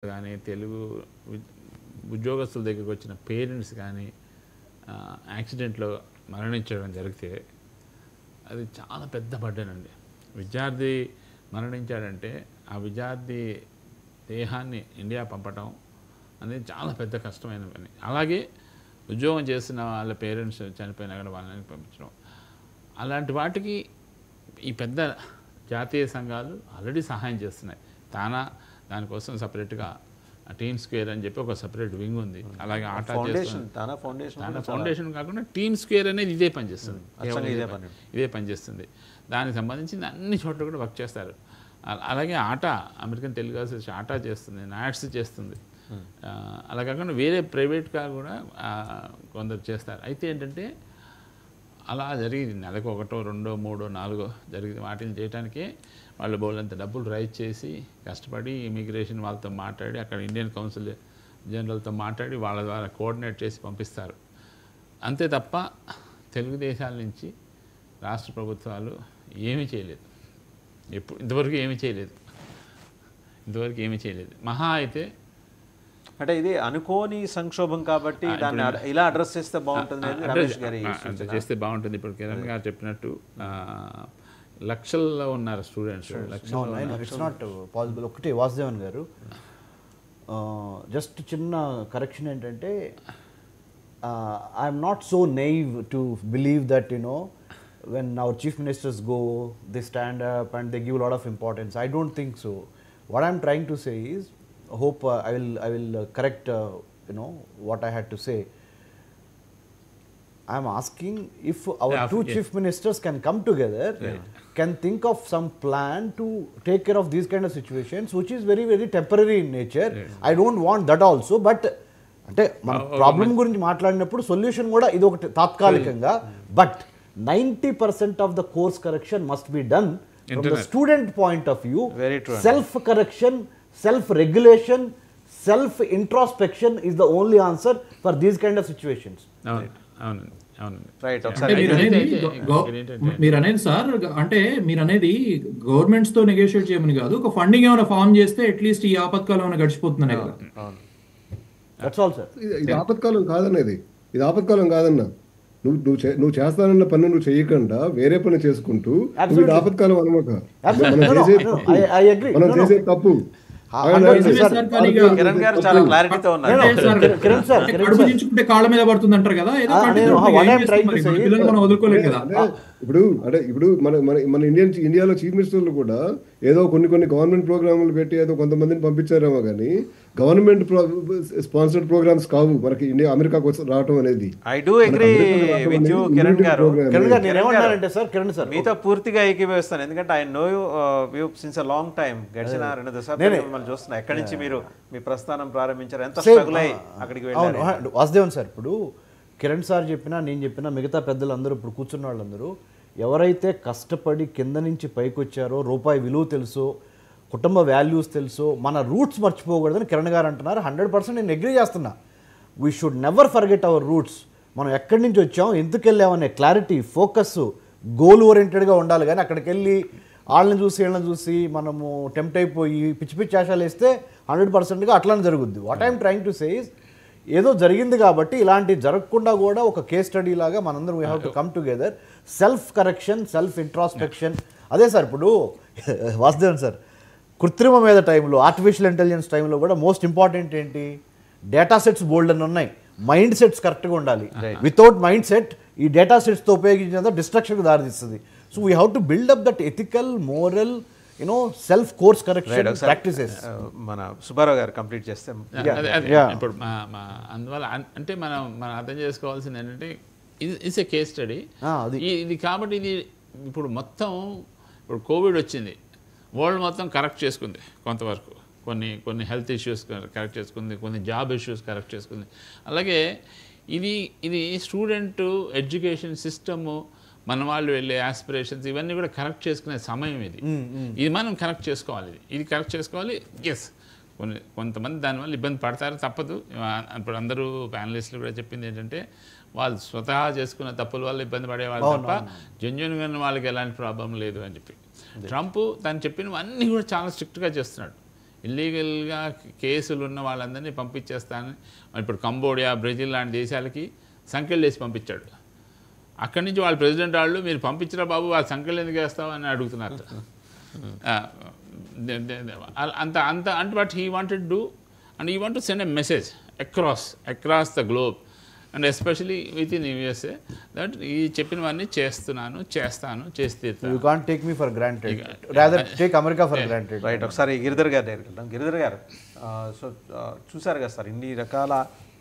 కానీ తెలుగు ఉద్యోగస్తుల దగ్గరికి వచ్చిన పేరెంట్స్ కానీ యాక్సిడెంట్లో మరణించడం జరిగితే అది చాలా పెద్ద బర్డెన్ అండి. విద్యార్థి మరణించాడంటే ఆ విద్యార్థి దేహాన్ని ఇండియా పంపటం అనేది చాలా పెద్ద కష్టమైన పని. అలాగే ఉద్యోగం చేసిన వాళ్ళ పేరెంట్స్ చనిపోయినా కూడా వాళ్ళని పంపించడం, అలాంటి వాటికి ఈ పెద్ద జాతీయ సంఘాలు ఆల్రెడీ సహాయం చేస్తున్నాయి. దానికోసం సపరేట్గా టీమ్ స్క్వేర్ అని చెప్పి ఒక సపరేట్ వింగ్ ఉంది. అలాగే ఆటా ఫౌండేషన్ కాకుండా టీమ్ స్క్వేర్ అనేది ఇదే పనిచేస్తుంది. దానికి సంబంధించిన అన్ని చోట్ల కూడా వర్క్ చేస్తారు. అలాగే ఆటా, అమెరికన్ తెలుగు అసోసియేషన్ ఆటా చేస్తుంది, నాట్స్ చేస్తుంది. అలా కాకుండా వేరే ప్రైవేట్గా కూడా కొందరు చేస్తారు. అయితే ఏంటంటే అలా జరిగింది, నెలకు 1, 2, 3, 4 జరిగింది. వాటిని చేయడానికే వాళ్ళు బోల్డంత డబ్బులు రైజ్ చేసి కష్టపడి ఇమిగ్రేషన్ వాళ్ళతో మాట్లాడి, అక్కడ ఇండియన్ కౌన్సిల్ జనరల్తో మాట్లాడి వాళ్ళ ద్వారా కోఆర్డినేట్ చేసి పంపిస్తారు. అంతే తప్ప తెలుగుదేశాల నుంచి రాష్ట్ర ప్రభుత్వాలు ఏమీ చేయలేదు. ఇంతవరకు ఏమీ చేయలేదు. మహా అయితే అంటే ఇది అనుకోని సంక్షోభం కాబట్టి దాన్ని ఇలా అడ్రస్ చేస్తే బాగుంటుంది, చేస్తే బాగుంటుంది. ఇప్పుడు కిరణ్ గారు చెప్పినట్టు లక్షల్లో ఉన్నారు స్టూడెంట్స్. It's not possible. ఒకటి వాసుదేవన్ గారు, జస్ట్ చిన్న కరెక్షన్ ఏంటంటే, I'm not so naive to believe that when our chief ministers go, they stand up and they give a lot of importance. I don't think so. What I'm trying to say is, hope I will correct what I had to say. I'm asking if our two chief ministers can come together, can think of some plan to take care of these kind of situations, which is very, very temporary in nature. I don't want that also, but అంటే మన problem గురించి మాట్లాడినప్పుడు solution కూడా ఇది ఒకటి తాత్కాలికంగా, but 90% of the course correction must be done from the student point of view. Self correction, self regulation, self introspection is the only answer for these kind of situations. మీరు అనేది sir, అంటే మీరు అనేది governments తో negotiate చేయమని కాదు, ఒక funding ఏమైనా ఫామ్ చేస్తే అట్లీస్ట్ ఈ ఆపత్కాలం ఏమైనా గడిచిపోతుందనే కదా. That's all sir. ఇది ఆపత్కాలం కాదనేది, ఇది ఆపత్కాలం కాదన్నా. నువ్వు చేస్తానన్న పని నువ్వు చేయకుండా వేరే పని చేసుకుంటూ నువ్వు ఆపత్కాలం అనమాక. మనం చేసే తప్పు. కిరణ్ గారు చాలా క్లారిటీతో ఉన్నారు. కాళ్ళ మీద పడుతుంది అంటారు కదా, వదులుకోలేదు కదా. ఇప్పుడు మన ఇండియాలో చీఫ్ మినిస్టర్లు కూడా ఏదో కొన్ని గవర్నమెంట్ ప్రోగ్రాములు పెట్టి ఏదో కొంతమందిని పంపించారేమో కానీ గవర్నమెంట్ స్పాన్సర్డ్ ప్రోగ్రామ్స్ కావు మనకి అమెరికాకు రావటం అనేది. I do agree with you Kiran గారు. మీతో పూర్తిగా ఏకీభవిస్తాను, ఎందుకంటే I know you since a long time. గడిచిన 2 దశాబ్దాలు మిమ్మల్ని చూస్తున్నా. ఎక్కడి నుంచి మీరు మీ ప్రస్థానం ప్రారంభించారు, ఎంత స్ట్రగుల్ అయ్యి అక్కడికి వెళ్ళారు. వాసుదేవన్ సార్, ఇప్పుడు కిరణ్ సార్ చెప్పినా నేను చెప్పినా మిగతా పెద్దలందరూ ఇప్పుడు కూర్చున్న వాళ్ళందరూ ఎవరైతే కష్టపడి కింద నుంచి పైకి వచ్చారో, రూపాయి విలువ తెలుసో, కుటుంబ వాల్యూస్ తెలుసో, మన రూట్స్ మర్చిపోకూడదని కిరణ్ గారు అంటున్నారు. 100% నేను అగ్రీ చేస్తున్నా. We should never forget our roots. మనం ఎక్కడి నుంచి వచ్చాం, ఎందుకు వెళ్ళామనే క్లారిటీ, ఫోకస్, గోల్ ఓరియంటెడ్గా ఉండాలి. కానీ అక్కడికి వెళ్ళి వాళ్ళని చూసి వీళ్ళని చూసి మనము టెంప్ట్ అయిపోయి పిచ్చి పిచ్చి ఆశాలు వేస్తే 100%గా అట్లానే జరుగుద్ది. What I'm trying to say is, ఏదో జరిగింది కాబట్టి ఇలాంటి జరగకుండా కూడా ఒక కేస్ స్టడీ లాగా మనందరం we have to come together. Self correction, self introspection. అదే సార్, ఇప్పుడు వాసుదేవన్ సార్, కృత్రిమ మీద టైంలో, ఆర్టిఫిషియల్ ఇంటెలిజెన్స్ టైంలో కూడా మోస్ట్ ఇంపార్టెంట్ ఏంటి, డేటా సెట్స్ బోల్డ్ అని ఉన్నాయి. మైండ్ సెట్స్ కరెక్ట్గా ఉండాలి. వితౌట్ మైండ్ సెట్ ఈ డేటా సెట్స్తో ఉపయోగించినంత డిస్ట్రక్షన్కి దారితీస్తుంది. So we have to build up that ethical, moral, self course correction practices. మన సుబ్బారావు గారు కంప్లీట్ చేస్తే ఇప్పుడు అందువల్ల అంటే మనం అర్థం చేసుకోవాల్సింది ఏంటంటే ఇట్స్ ఏ కేస్ స్టడీ ఇది. కాబట్టి ఇది ఇప్పుడు మొత్తం ఇప్పుడు కోవిడ్ వచ్చింది, వరల్డ్ మొత్తం కరెక్ట్ చేసుకుంది కొంతవరకు. కొన్ని హెల్త్ ఇష్యూస్ కరెక్ట్ చేసుకుంది, కొన్ని జాబ్ ఇష్యూస్ కరెక్ట్ చేసుకుంది. అలాగే ఇది స్టూడెంట్ ఎడ్యుకేషన్ సిస్టము, మన వాళ్ళు వెళ్ళే ఆస్పిరేషన్స్ ఇవన్నీ కూడా కరెక్ట్ చేసుకునే సమయం ఇది మనం కరెక్ట్ చేసుకోవాలి. ఇది కరెక్ట్ చేసుకోవాలి. ఎస్, కొంతమంది దానివల్ల ఇబ్బంది పడతారు, తప్పదు. ఇప్పుడు అందరూ ప్యానలిస్టులు కూడా చెప్పింది ఏంటంటే వాళ్ళు స్వతహా చేసుకున్న తప్పుల వల్ల ఇబ్బంది పడేవాళ్ళు తప్ప జెన్యూన్గా వాళ్ళకి ఎలాంటి ప్రాబ్లం లేదు అని చెప్పి. ట్రంప్ తను చెప్పినవన్నీ కూడా చాలా స్ట్రిక్ట్గా చేస్తున్నాడు. ఇల్లీగల్గా కేసులు ఉన్న వాళ్ళందరినీ పంపించేస్తానని ఇప్పుడు కంబోడియా, బ్రెజిల్ లాంటి దేశాలకి సంఖ్యలు వేసి పంపించాడు. అక్కడి నుంచి వాళ్ళ ప్రెసిడెంట్ వాళ్ళు మీరు పంపించరా బాబు, వాళ్ళ సంఖ్యలు ఎందుకు వేస్తావు అని అడుగుతున్నారు. అంత అంత అంటే but he wanted do and he want to send a message across the globe and especially with in USA that ఈ చెప్పినవన్నీ చేస్తాను చేసి తీరుతాను. You can't take me for granted, rather take America for granted. Right. ఒకసారి గిరిధర్ గారు దగ్గరికి గిరిధర్ గారు, so చూసారు కదా సార్, ఇన్ని రకాల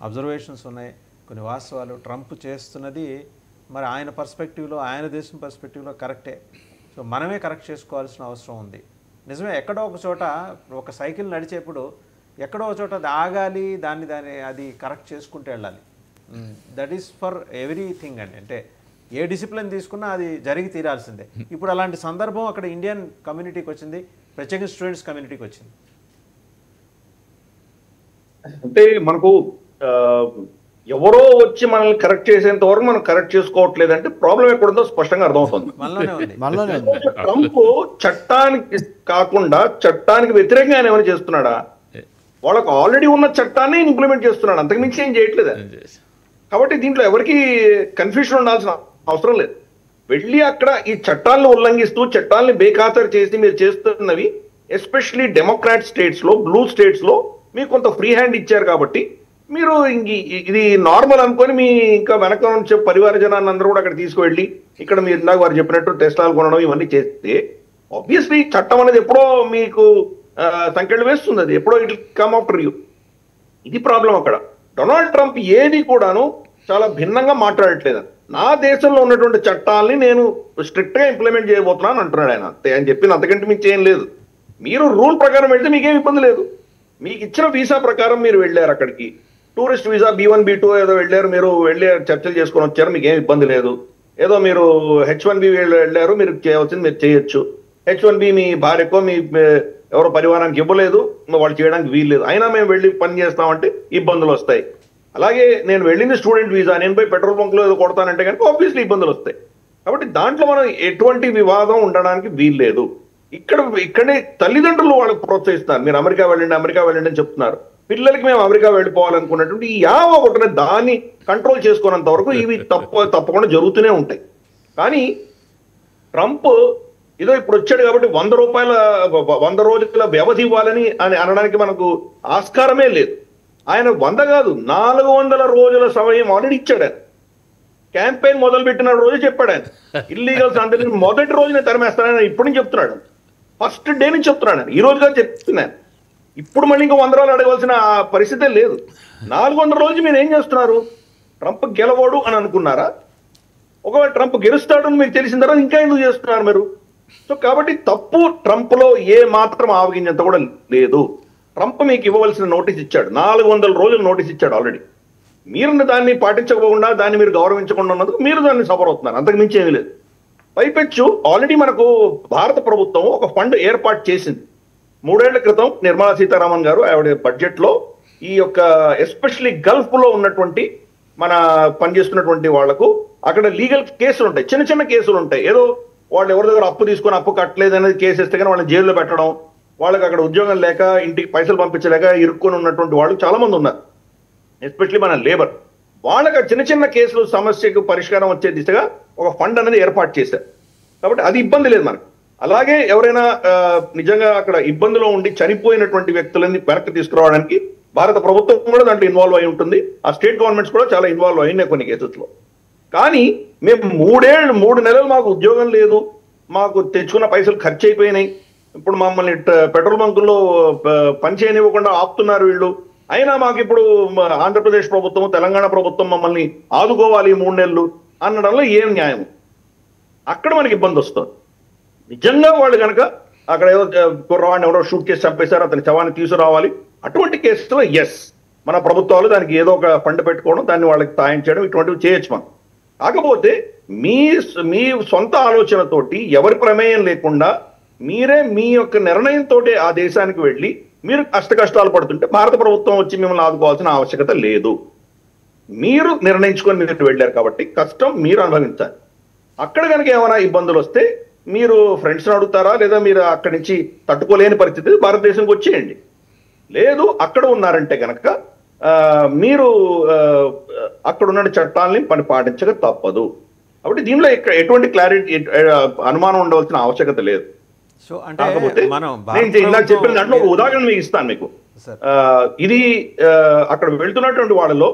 అబ్జర్వేషన్స్ ఉన్నాయి, కొన్ని వాస్తవాలు. ట్రంప్ చేస్తున్నది మరి ఆయన పర్స్పెక్టివ్లో, ఆయన దేశం పర్స్పెక్టివ్లో కరెక్టే. సో మనమే కరెక్ట్ చేసుకోవాల్సిన అవసరం ఉంది. నిజమే, ఎక్కడో ఒక చోట ఒక సైకిల్ నడిచేప్పుడు ఎక్కడో ఒక చోట అది ఆగాలి, అది కరెక్ట్ చేసుకుంటూ వెళ్ళాలి. దట్ ఈస్ ఫర్ ఎవ్రీథింగ్ అండి. అంటే ఏ డిసిప్లిన్ తీసుకున్నా అది జరిగి తీరాల్సిందే. ఇప్పుడు అలాంటి సందర్భం అక్కడ ఇండియన్ కమ్యూనిటీకి వచ్చింది, ప్రత్యేకంగా స్టూడెంట్స్ కమ్యూనిటీకి వచ్చింది. అంటే మనకు ఎవరో వచ్చి మనల్ని కరెక్ట్ చేసేంత వరకు మనం కరెక్ట్ చేసుకోవట్లేదు అంటే ప్రాబ్లం ఎక్కడుందో స్పష్టంగా అర్థమవుతుంది. ట్రంప్ చట్టానికి కాకుండా చట్టానికి వ్యతిరేకంగా ఆయన ఏమైనా చేస్తున్నాడా? వాళ్ళకు ఆల్రెడీ ఉన్న చట్టాన్ని ఇంప్లిమెంట్ చేస్తున్నాడు, అంతకుమించి ఏం చేయట్లేదు. కాబట్టి దీంట్లో ఎవరికి కన్ఫ్యూషన్ ఉండాల్సిన అవసరం లేదు. వెళ్ళి అక్కడ ఈ చట్టాలను ఉల్లంఘిస్తూ చట్టాలని బేఖాతరు చేసి మీరు చేస్తున్నవి, ఎస్పెషలీ డెమోక్రాట్ స్టేట్స్ లో, బ్లూ స్టేట్స్ లో మీకు కొంత ఫ్రీ హ్యాండ్ ఇచ్చారు కాబట్టి మీరు ఇది నార్మల్ అనుకొని మీ ఇంకా వెనక నుంచి పరివార జనాన్ని అందరూ కూడా అక్కడ తీసుకువెళ్ళి ఇక్కడ మీరు ఇందాక వారు చెప్పినట్టు టెస్టాలు కొనడం ఇవన్నీ చేస్తే ఆబ్వియస్లీ చట్టం అనేది ఎప్పుడో మీకు సంఖ్యలు వేస్తుంది, అది ఎప్పుడో ఇట్ కమ్ ఆఫ్టర్ యూ. ఇది ప్రాబ్లం అక్కడ. డొనాల్డ్ ట్రంప్ ఏది కూడాను చాలా భిన్నంగా మాట్లాడట్లేదు. నా దేశంలో ఉన్నటువంటి చట్టాలని నేను స్ట్రిక్ట్ గా ఇంప్లిమెంట్ చేయబోతున్నాను అంటున్నాడు ఆయన. అంతే ఆయన చెప్పింది, అంతకంటే మీకు ఏం లేదు. మీరు రూల్ ప్రకారం వెళ్తే మీకేం ఇబ్బంది లేదు. మీకు ఇచ్చిన వీసా ప్రకారం మీరు వెళ్ళారు, అక్కడికి టూరిస్ట్ వీసా B1 B2 ఏదో వెళ్ళారు, మీరు వెళ్ళి చర్చలు చేసుకొని వచ్చారు, మీకు ఏం ఇబ్బంది లేదు. ఏదో మీరు H1B వెళ్ళారు, మీరు చేయవలసింది మీరు చేయొచ్చు. H1B మీ భార్యకో మీ ఎవరో పరివారానికి ఇవ్వలేదు, వాళ్ళు చేయడానికి వీల్లేదు, అయినా మేము వెళ్ళి పని చేస్తామంటే ఇబ్బందులు వస్తాయి. అలాగే నేను వెళ్ళింది స్టూడెంట్ వీసా, నేను పోయి పెట్రోల్ బంక్లో ఏదో కొడతానంటే కనుక ఆబ్వియస్లీ ఇబ్బందులు వస్తాయి. కాబట్టి దాంట్లో మనం ఎటువంటి వివాదం ఉండడానికి వీల్లేదు. ఇక్కడే తల్లిదండ్రులు వాళ్ళకి ప్రోత్సహిస్తున్నారు, మీరు అమెరికా వెళ్ళండి అని చెప్తున్నారు. పిల్లలకి మేము అమెరికా వెళ్ళిపోవాలనుకున్నటువంటి ఈ యావ ఒకటి దాన్ని కంట్రోల్ చేసుకున్నంత వరకు ఇవి తప్పకుండా జరుగుతూనే ఉంటాయి. కానీ ట్రంప్ ఏదో ఇప్పుడు వచ్చాడు కాబట్టి 100 రోజుల వ్యవధి ఇవ్వాలని అనడానికి మనకు ఆస్కారమే లేదు. ఆయన 100 కాదు 400 రోజుల సమయం ఆల్రెడీ ఇచ్చాడు. ఆయన క్యాంపెయిన్ మొదలు పెట్టిన రోజు చెప్పాడు, ఆయన ఇల్లీగల్స్ అందరినీ మొదటి రోజునే తరిమేస్తానని ఇప్పుడు నుంచి చెప్తున్నాడు. ఫస్ట్ డే నుంచి చెప్తున్నాడు, ఈ రోజుగా చెప్తున్నాను. ఇప్పుడు మళ్ళీ ఇంకో 100 రోజులు అడగవలసిన పరిస్థితే లేదు. 400 రోజులు మీరు ఏం చేస్తున్నారు? ట్రంప్ గెలవడు అని అనుకున్నారా? ఒకవేళ ట్రంప్ గెలుస్తాడని మీకు తెలిసిన తర్వాత ఇంకా ఎందుకు చేస్తున్నారు మీరు? సో కాబట్టి తప్పు ట్రంప్లో ఏ మాత్రం ఆవగించేంత కూడా లేదు. ట్రంప్ మీకు ఇవ్వవలసిన నోటీస్ ఇచ్చాడు, 400 రోజులు నోటీస్ ఇచ్చాడు ఆల్రెడీ. మీరు దాన్ని పాటించకపోకుండా, దాన్ని మీరు గౌరవించకుండా ఉన్నందుకు మీరు దాన్ని సఫర్ అవుతున్నారు, అంతకు మించి ఏమీ లేదు. పైపెచ్చు ఆల్రెడీ మనకు భారత ప్రభుత్వం ఒక ఫండ్ ఏర్పాటు చేసింది 3 ఏళ్ల క్రితం. నిర్మలా సీతారామన్ గారు ఆవిడ బడ్జెట్ లో ఈ యొక్క ఎస్పెషల్లీ గల్ఫ్ లో ఉన్నటువంటి మన పనిచేస్తున్నటువంటి వాళ్లకు అక్కడ లీగల్ కేసులు ఉంటాయి, చిన్న చిన్న కేసులు ఉంటాయి. ఏదో వాళ్ళు ఎవరి దగ్గర అప్పు తీసుకొని అప్పు కట్టలేదు అనేది కేసు ఇస్తే కానీ వాళ్ళని జైల్లో పెట్టడం, వాళ్ళకి అక్కడ ఉద్యోగం లేక ఇంటికి పైసలు పంపించలేక ఇరుక్కొని ఉన్నటువంటి వాళ్ళు చాలా మంది ఉన్నారు, ఎస్పెషల్లీ మన లేబర్. వాళ్ళకి చిన్న చిన్న కేసులు సమస్యకు పరిష్కారం వచ్చే దిశగా ఒక ఫండ్ అనేది ఏర్పాటు చేశారు. కాబట్టి అది ఇబ్బంది లేదు మనకు. అలాగే ఎవరైనా నిజంగా అక్కడ ఇబ్బందిలో ఉండి చనిపోయినటువంటి వ్యక్తులని వెనక్కి తీసుకురావడానికి భారత ప్రభుత్వం కూడా దాంట్లో ఇన్వాల్వ్ అయి ఉంటుంది. ఆ స్టేట్ గవర్నమెంట్స్ కూడా చాలా ఇన్వాల్వ్ అయినాయి కొన్ని కేసెస్లో. కానీ మేము 3 నెలలు మాకు ఉద్యోగం లేదు, మాకు తెచ్చుకున్న పైసలు ఖర్చు అయిపోయినాయి, ఇప్పుడు మమ్మల్ని పెట్రోల్ బంకుల్లో పని చేయనివ్వకుండా ఆపుతున్నారు వీళ్ళు, అయినా మాకు ఇప్పుడు ఆంధ్రప్రదేశ్ ప్రభుత్వం, తెలంగాణ ప్రభుత్వం మమ్మల్ని ఆదుకోవాలి 3 నెలలు అనడంలో ఏం న్యాయం? అక్కడ మనకి ఇబ్బంది వస్తుంది. నిజంగా వాళ్ళు కనుక అక్కడ ఏదో కుర్రవాడిని ఎవరో షూట్ చేసి చంపేశారు, అతని శవాన్ని తీసుకురావాలి, అటువంటి కేసులో ఎస్ మన ప్రభుత్వాలు దానికి ఏదో ఒక ఫండ్ పెట్టుకోవడం, దాన్ని వాళ్ళకి సాయం చేయడం, ఇటువంటివి చేయొచ్చు మనం. కాకపోతే మీ సొంత ఆలోచనతోటి ఎవరి ప్రమేయం లేకుండా మీరే మీ యొక్క నిర్ణయంతో ఆ దేశానికి వెళ్ళి మీరు కష్టాలు పడుతుంటే భారత ప్రభుత్వం వచ్చి మిమ్మల్ని ఆదుకోవాల్సిన ఆవశ్యకత లేదు. మీరు నిర్ణయించుకొని మీరు వెళ్ళారు కాబట్టి కష్టం మీరు అనుభవించాలి. అక్కడ కనుక ఏమైనా ఇబ్బందులు వస్తే మీరు ఫ్రెండ్స్ని అడుగుతారా, లేదా మీరు అక్కడి నుంచి తట్టుకోలేని పరిస్థితి భారతదేశంకి వచ్చేయండి. లేదు అక్కడ ఉన్నారంటే కనుక మీరు అక్కడ ఉన్న చట్టాలని పాటించక తప్పదు. కాబట్టి దీనిలో ఎటువంటి క్లారిటీ అనుమానం ఉండవలసిన ఆవశ్యకత లేదు. సో అంటే కాకపోతే మనం నేను ఇందాక చెప్పిన దాంట్లో ఒక ఉదాహరణ మీకు ఇస్తాను మీకు. ఇది అక్కడ వెళ్తున్నటువంటి వాళ్ళలో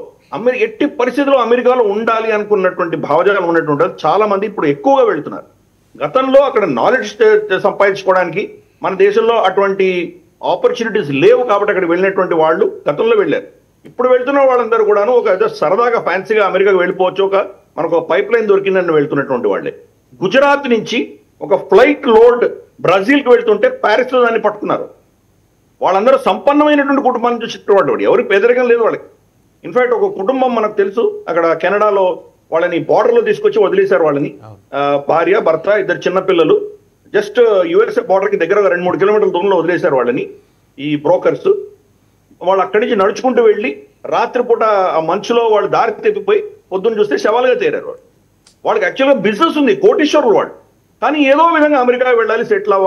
ఎట్టి పరిస్థితుల్లో అమెరికాలో ఉండాలి అనుకున్నటువంటి భావజాలం ఉన్నటువంటి చాలా మంది ఇప్పుడు ఎక్కువగా వెళ్తున్నారు. గతంలో అక్కడ నాలెడ్జ్ సంపాదించుకోవడానికి మన దేశంలో అటువంటి ఆపర్చునిటీస్ లేవు కాబట్టి అక్కడ వెళ్ళినటువంటి వాళ్ళు గతంలో వెళ్ళారు. ఇప్పుడు వెళ్తున్న వాళ్ళందరూ కూడాను ఒక సరదాగా ఫ్యాన్సీగా అమెరికాకు వెళ్ళిపోవచ్చు, మనకు పైప్ లైన్ దొరికిందని వెళ్తున్నటువంటి వాళ్ళే. గుజరాత్ నుంచి ఒక ఫ్లైట్ లోడ్ బ్రెజిల్కి వెళ్తుంటే ప్యారిస్లో దాన్ని పట్టుకున్నారు. వాళ్ళందరూ సంపన్నమైనటువంటి కుటుంబాన్ని చూసేటువంటి ఎవరికి పేదరికం లేదు వాళ్ళకి. ఇన్ఫాక్ట్ ఒక కుటుంబం మనకు తెలుసు అక్కడ కెనడాలో వాళ్ళని బార్డర్లో తీసుకొచ్చి వదిలేశారు వాళ్ళని, భార్య భర్త 2 చిన్నపిల్లలు. జస్ట్ యుఎస్ఏ బార్డర్కి దగ్గర 2-3 కిలోమీటర్ల దూరంలో వదిలేశారు వాళ్ళని ఈ బ్రోకర్స్. వాళ్ళు అక్కడి నుంచి నడుచుకుంటూ వెళ్ళి రాత్రిపూట ఆ మంచులో వాళ్ళు దారి తెప్పిపోయి పొద్దున్న చూస్తే శవాలుగా తేరారు. వాళ్ళకి యాక్చువల్గా బిజినెస్ ఉంది, కోటీశ్వరులు వాళ్ళు, కానీ ఏదో విధంగా అమెరికా వెళ్ళాలి, సెటిల్ అవ్వాలి.